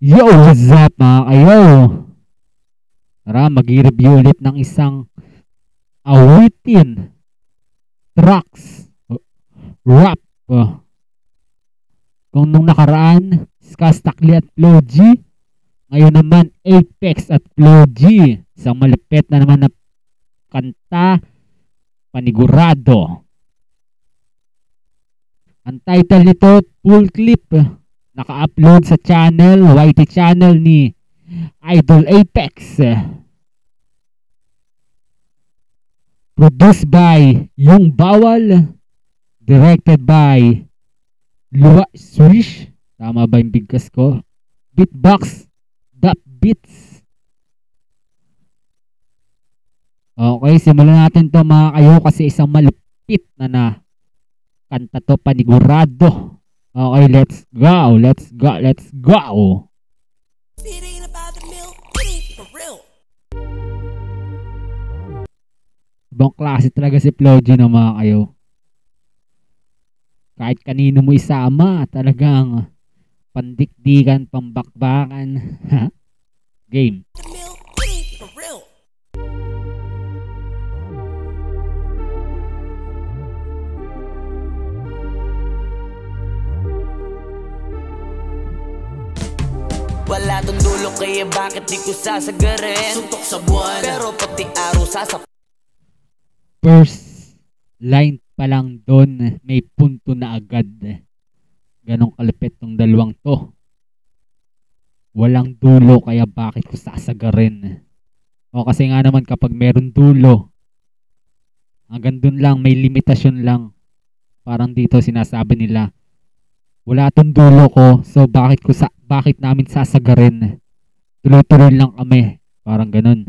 Yo, what's up mga kayo? Tara, mag-review ulit ng isang awitin, tracks, rap. Kung nung nakaraan, Skastakli at Flo G, ngayon naman Apex at Flo G. Isang malupit na naman na kanta, Panigurado. Ang title nito, full clip. Naka-upload sa channel, YT channel ni Idol Apex. Produced by Yung Bawal. Directed by Lua Swish. Tama ba yung bigkas ko? Beatbox Dap Beats. Okay, simulan natin to mga kayo kasi isang malupit na kanta to, Panigurado. Okay, let's go. Let's go. Let's go. Ibang klase talaga si Flo G na mga kayo. Kahit kanino mo isama, talagang pandikdikan, pambakbakan. Game. Wala tong dulo kaya bakit di ko sasagarin. Suntok sa buwan pero pati araw sasap. First line pa lang doon, may punto na agad. Ganong kalapit tong dalawang to. Walang dulo kaya bakit ko sasagarin. O kasi nga naman kapag meron dulo, hanggang doon lang, may limitasyon lang. Parang dito sinasabi nila, wala tong dulo ko, so bakit namin sasagarin? Tuloy-tuloy lang kami. Parang ganun.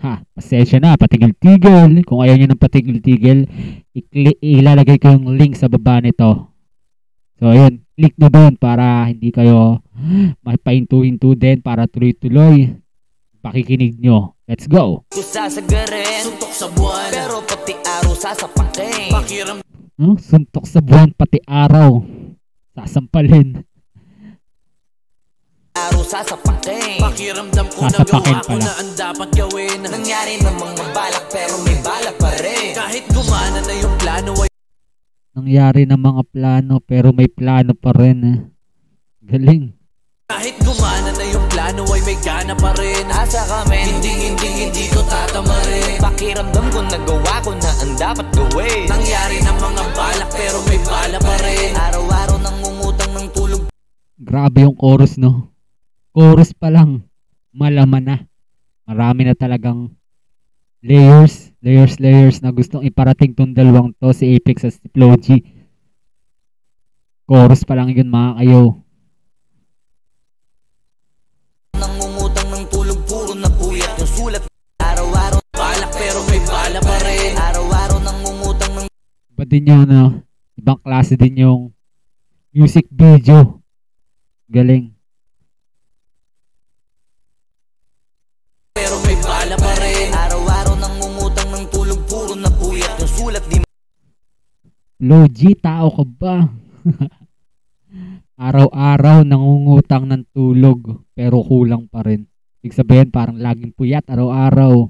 Ha, pasensya na, patigil-tigil. Kung ayaw nyo ng patigil-tigil, ilalagay ko yung link sa baba nito. So, ayun, click nyo doon para hindi kayo mapahinto-hinto din, para tuloy-tuloy pakikinig nyo. Let's go! Sasagarin, suntok sa buwan pero pati araw sasapakin. Pakiram suntok sa buwan pati araw sasampalin. araw sasapakin. Pakiramdam ko na Sasapakin gawa ko pala. na ang dapat gawin. Nangyari na mga balak pero may balak pa rin. Kahit gumana na yung plano ay Nangyari na mga plano pero may plano pa rin. Galing. kahit gumana na yung plano ay may gana pa rin. Asa kami, hindi to tatama rin. Pakiramdam ko nagawa ko na ang dapat gawin. Nangyari na mga balak pero may bala pa rin. Araw-araw nangungutang ng tulog. Grabe yung chorus, no? Chorus pa lang, malaman na. Marami na talagang layers na gustong iparating tong dalawang to, si Apex at si Flo G. Chorus pa lang yun mga kayo. Nangungutang ng tulog, puro na puyat yung sulat. Araw-araw balak pero may bala pa rin. Araw-araw nangungutang ng Iba din yung ibang klase din yung music video. Galing. pero may bala pa rin. Araw-araw nangungutang ng tulog, puro na puyat yung sulat. Di Flo G, tao ka ba? Araw-araw nangungutang ng tulog pero kulang pa rin. Ibig sabihin parang laging puyat araw-araw.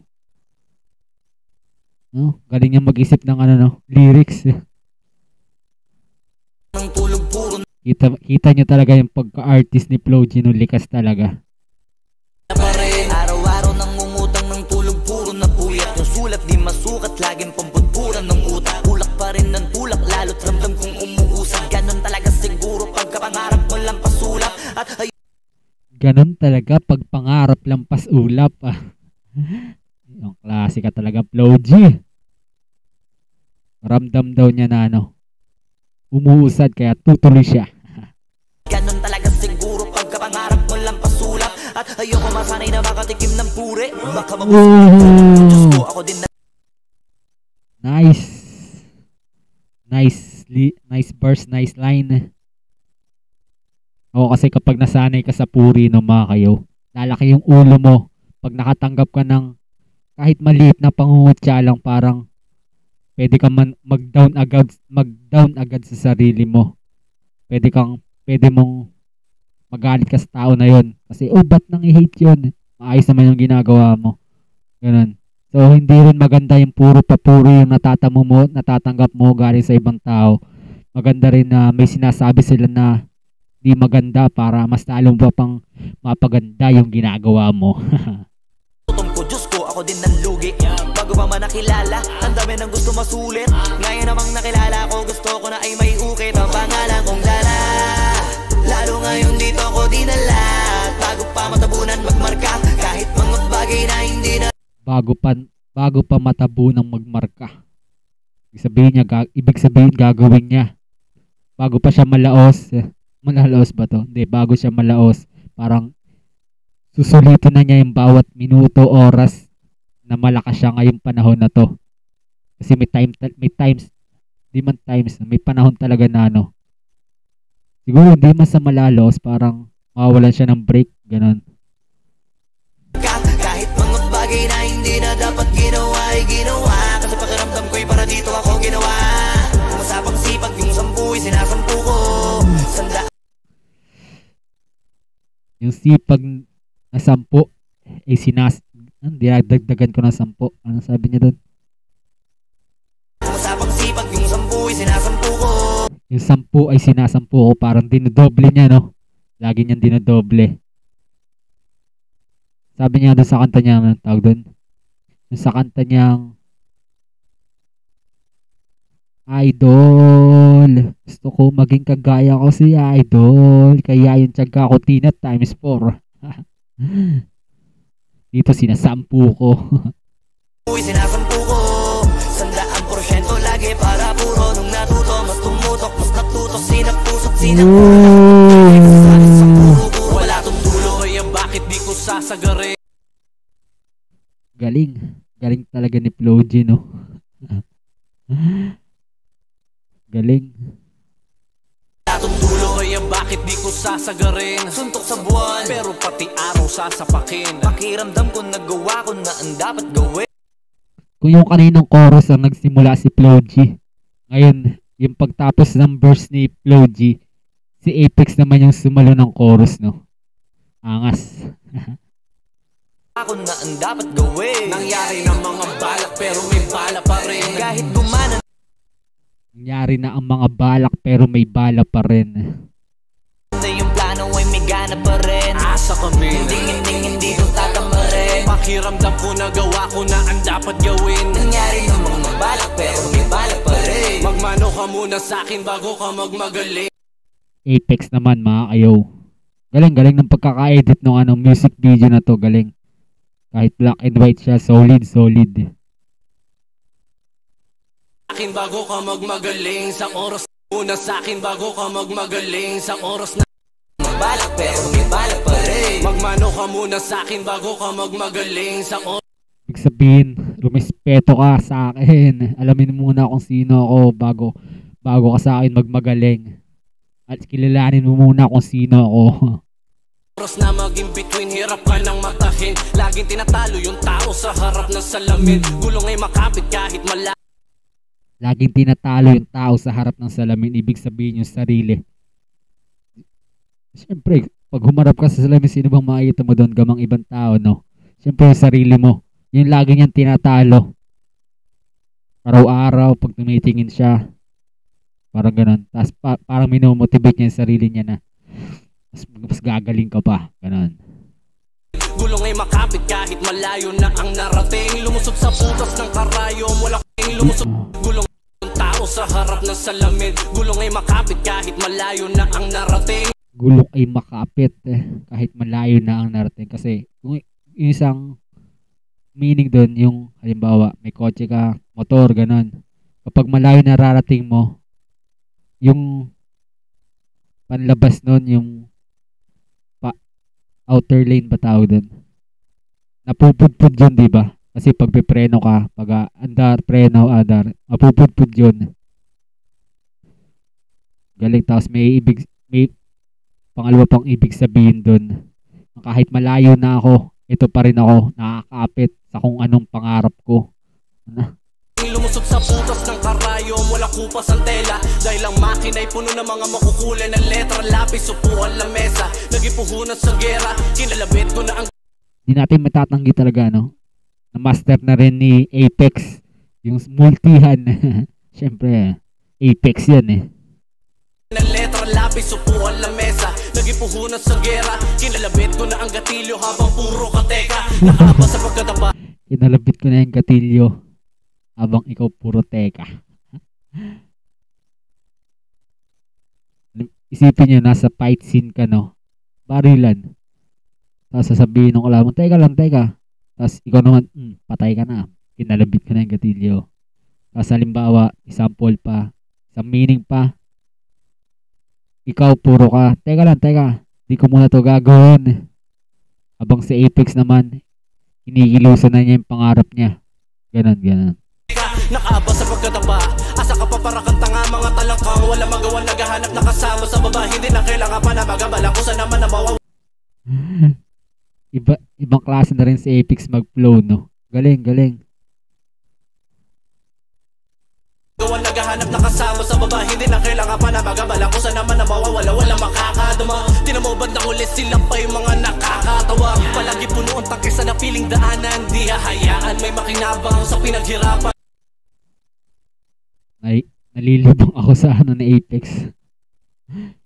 No? Galing niya mag-isip ng lyrics. ng tulog, puro Kita niyo talaga yung pagka-artist ni Flo G, no, likas talaga. na pa rin. Araw-araw nangungutang ng tulog, puro na puyat yung sulat. Di masukat, laging pampudpuran ng utak. Tulak pa rin ng tulak, lalo't ramdam kong umuusap. Ganon talaga siguro pagkapangarap mo lang pasulap. At Ganon talaga pag pangarap lang pas-ulap. Yung klase ka talaga, Flo G. Ramdam daw niya na umuusad kaya tutuloy siya. ganon talaga siguro pagkapangarap mo lang pasulap. At ayoko masanay na makatikim ng puri. Baka Diyos ko, ako din na Nice. Nice verse, nice line. Oo, kasi kapag nasanay ka sa puri ng mga kayo, lalaki yung ulo mo. Pag nakatanggap ka ng kahit maliit na pangungutya lang, parang pwede ka mag-down agad sa sarili mo. Pwede mong magalit ka sa tao na yun. Kasi, ba't nang i-hate yun? Maayos naman yung ginagawa mo. Ganun. So, hindi rin maganda yung puro papuro yung natatanggap mo galing sa ibang tao. Maganda rin na may sinasabi sila na di maganda para mas lalong pa pang mapaganda yung ginagawa mo. Tumpo, Diyos ko, ako din ng lugi. Bago pa man nakilala, ang dami ng gusto masulit. Ngayon namang nakilala ko, gusto ko na ay may ukit. Ang pangalan kong Lala, lalo ngayon dito ko dinala. Bago pa matabunan magmarka, kahit mga bagay na hindi na Bago pa matabunang magmarka. Ibig sabihin gagawin niya. Bago pa siya malaos. Malalaos ba to? Hindi, bago siya malaos. Parang susulitin na niya yung bawat minuto, oras na malakas siya ngayong panahon na to. Kasi may panahon talaga na ano. Siguro hindi man sa malalaos, parang mawawalan siya ng break, ganun. kahit mga bagay na hindi na dapat ginawa ay ginawa. Kasi pakiramdam ko'y para dito ako ginawa. Masapang sipag yung 10 ay sinasampu ko. Yung sipag na 10 ay dinadagdagan ko ng 10. Ano sabi niya doon? Masapang sipag yung 10 ay sinasampu ko. Yung 10 ay sinasampu ko. Parang dinodoble niya, no? Lagi niyang dinodoble. Sabi niya doon sa kanta niya, anong tawag doon? Yung sa kanta niyang Idol. Gusto ko maging kagaya ko si Idol. Kaya yung tiyaga ko tinat times 4. Dito sinasampu ko. Uy, sinasampu ko. 100% lagi para puro. Nung natuto, mas tumutok, mas natutok. Sinapusok, wala tong dulo. Kaya bakit di ko sasagarin? Galing. Galing talaga ni Flo G, no? Galing. Atong dulo, kaya bakit di ko sasagarin? Suntok sa buwan, pero pati araw sasapakin. Pakiramdam ko nagawa ko na ang dapat gawin. Kung yung kaninang chorus ang nagsimula si Flo G, ngayon, yung pagtapos ng verse ni Flo G, si Apex naman yung sumalo ng chorus, no? Angas. Ako na ang dapat gawin. Nangyari ng mga balak, pero may bala pa rin. Kahit gumana Nangyari na ang mga balak pero may bala pa rin. na yung plano ay may gana pa rin. Asa kami hindi ko tatamarin. Pakiramdam ko nagawa ko na ang dapat gawin. Nangyari ng mga balak pero may balak pa rin. Magmano ka muna sa akin bago ka magmagaling. Apex naman, mga kayo. Galing ng pagkaka-edit ng music video na to, galing. Kahit black and white siya, solid. Akin bago ka magmagaling sa oras una sa akin bago ka magmagaling sa oras na balak pero may balak pa rin. Magmano ka muna sa akin bago ka magmagaling sa oras. Ibig sabihin, rumespeto ka sa akin. Alamin muna kung sino ako bago ka sa akin magmagaling. At kilalanin mo muna kung sino ako. Oras na maging between, hirap ka nang matahin. Laging tinatalo yung tao sa harap ng salamin. Gulong ay makapit kahit malayo. Laging tinatalo yung tao sa harap ng salamin. Ibig sabihin yung sarili. Siyempre, pag humarap ka sa salamin, sino bang makikita mo doon gamang ibang tao, no? Siyempre yung sarili mo. Yung lagi niyang tinatalo. Araw-araw, pag tumitingin siya. Parang ganun. Tapos parang minomotivate niya yung sarili niya na mas gagaling ka pa. Ganun. Gulong ay makapit kahit malayo na ang narating. Lumusot sa putas ng karayom, wala kang lumusot. Gulong yung tao sa harap ng salamin. Gulong ay makapit kahit malayo na ang narating. Gulong ay makapit kahit malayo na ang narating. Kasi kung yung isang meaning doon, yung halimbawa may kotse ka, motor, ganun. Kapag malayo na rarating mo, yung panlabas nun, yung outer lane ba tawag doon? Napupudpud yun, di ba? Kasi pag pipreno ka, pag andar, preno, andar, mapupudpud yun. Galing. Tapos may pangalawa pang ibig sabihin doon. Kahit malayo na ako, ito pa rin ako, nakakapit sa kung anong pangarap ko. Lumusot sa putas ng karayom, wala kupas ang tela. Dahil ang makina ay puno ng mga makukulay na letra, lapis, upuan, lamesa. puhunan sa gera. Kinalabit ko na ang Di natin matatanggi talaga, no? Na master na rin ni Apex yung multihan. Siyempre, Apex yan eh. na letra, lapis, upuan, lamesa. Naging puhunan sa gera. Kinalabit ko na ang gatilyo habang puro kateka. Nakaba sa pagkataba. Kinalabit ko na yung gatilyo habang ikaw puro teka. Isipin nyo, nasa fight scene ka, no? Barilan. Tapos sasabihin ng kalaban, teka lang, teka. Tapos ikaw naman, patay ka na. Kinalabit ko na yung gatilyo. Tapos halimbawa, example pa, sa meaning pa, ikaw puro ka, teka lang, teka. Di ko muna to gagawin. Habang si Apex naman, iniilusan na niya yung pangarap niya. Ganon, ganon. Nakaaba sa pagkataba. Asa ka pa para kang tanga, mga talangkang wala magawa, naghahanap na kasama sa baba. Hindi na kailangan pa na magabalang kung saan naman nabawa. Ibang klase na rin si Apex mag-flow, no? Galing, galing. Gawa, naghahanap na kasama sa baba. Hindi na kailangan pa na magabalang kung saan naman nabawa. Wala makakadama. Tinamo bandang ulit sila pa yung mga nakakatawa. Palagi puno ang tangkisa na piling daanan. Di hahayaan may makinabang sa pinaghirapan. Ay, nalilibang ako sa ano ni Apex.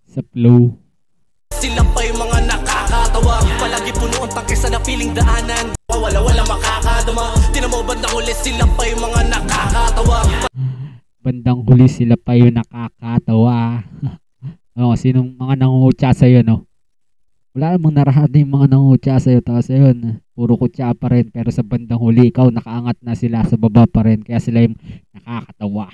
Sa flow. Sila pa yung mga nakakatawa. Palagi puno ang tangkisa na piling daanan. Wala makakadama. Tinamo bandang ulit sila pa yung mga nakakatawa. Bandang huli sila pa yung nakakatawa. O, sinong mga nangungutya sa'yo, no? Wala namang narahati yung mga nangungutya sa'yo. Tapos ayun, puro kutya pa rin. Pero sa bandang huli, ikaw nakaangat na sila sa baba pa rin. Kaya sila yung nakakatawa.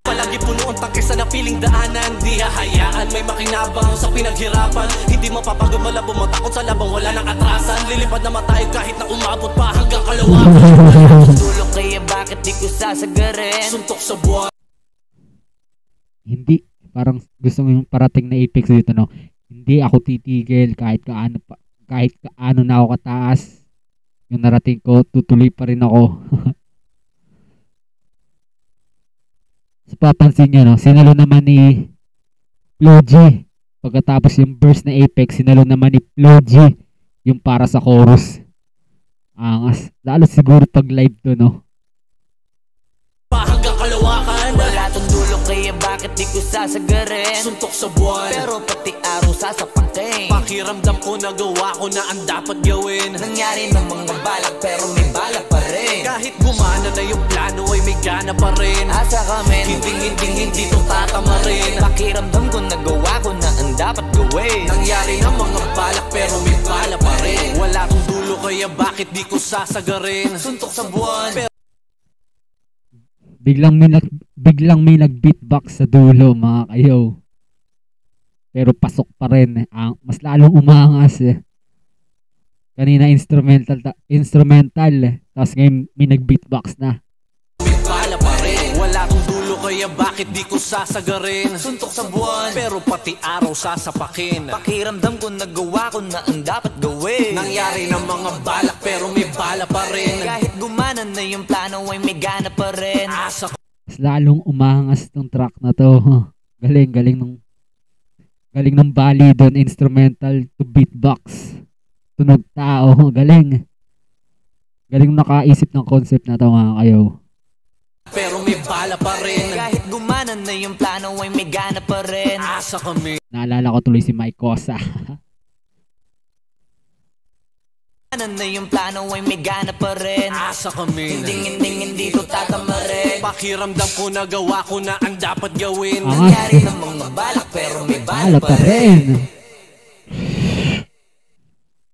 Palagi puno ang tangkisa na piling daanan. Di hahayaan may makinabang sa pinaghirapan. Hindi mapapagod malabo, matakot sa labang wala nang atrasan. Lilipad na matayo kahit na umabot pa hanggang kalawakan. Tulog kaya bakit di ko sasagarin? Suntok sa buwan. Hindi, parang gusto mo yung parating na Apex dito, no? Hindi ako titigil kahit kaano na ako kataas. Yung narating ko, tutuloy pa rin ako. So, papansin nyo, no? Sinalo naman ni Flo G. Pagkatapos yung burst na Apex, sinalo naman ni Flo G yung para sa chorus. Angas. Lalo siguro pag live to, no? Hanggang kalawakan. Wala tong dulo kaya bakit di ko sasagarin? Suntok sa buwan, pero pati araw sasapakin. Pakiramdam ko nagawa ko na ang dapat gawin. Nangyari ng mga balak pero may balak pa rin. Kahit gumana na yung plano ay may gana pa rin. Asa kami, hindi to tatama rin. Pakiramdam ko nagawa ko na ang dapat gawin. Nangyari ng mga balak pero may bala pa rin. Wala tong dulo kaya bakit di ko sasagarin? Suntok sa buwan, pero Biglang may nag-beatbox sa dulo, mga kayo. Pero pasok pa rin. Mas lalong umangas eh. Kanina instrumental. Tapos ngayon may nag-beatbox na. may bala pa rin. Wala tong dulo kaya bakit di ko sasagarin? Suntok sa buwan, pero pati araw sasapakin. Pakiramdam ko nagawa ko na ang dapat gawin. Nangyari ng mga balak pero may bala pa rin. Kahit gumana na yung plano ay may gana pa rin. Asa ko Mas lalong umangas tong track na to. Galing ng bali doon, instrumental to beatbox. Tunog tao, galing. Galing nakaisip ng concept na to, mga kayo. pero may bala pa rin. Kahit gumana na yung plano ay may gana pa rin. Asa kami. Naalala ko tuloy si Mike Cosa. Na yung plano ay may gana pa rin. Asa kami. Hindi to tatama rin. Pakiramdam ko nagawa ko na ang dapat gawin. Nangyari ng mga balak pero may bala pa rin.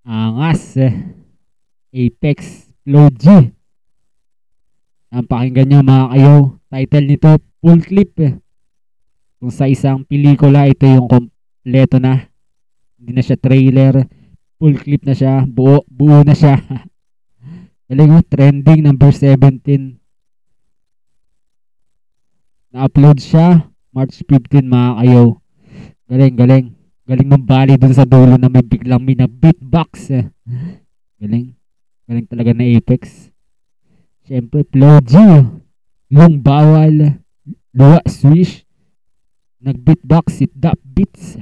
Angas. Apex, Flo G. Ang pakinggan nyo, mga kayo. Title nito, full clip eh. Kung sa isang pelikula, ito yung kompleto na. Hindi na siya trailer. Full clip na siya. Buo na siya. Galing mo, trending number 17. Na-upload siya March 15, mga kayo. Galing ng bali dun sa dulo na may biglang may na beatbox eh. Galing talaga na Apex. Siyempre, Flo G. Yung bawal. Luwa swish. Nag-beatbox it that beats.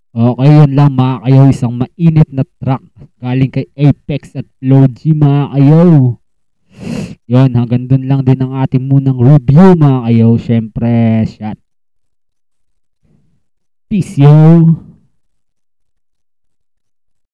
Okay, yun lang mga kayo. Isang mainit na track galing kay Apex at Flo G mga kayo. Yun, hanggang dun lang din ang ating munang review mga kayo. Syempre, shot. Peace yo!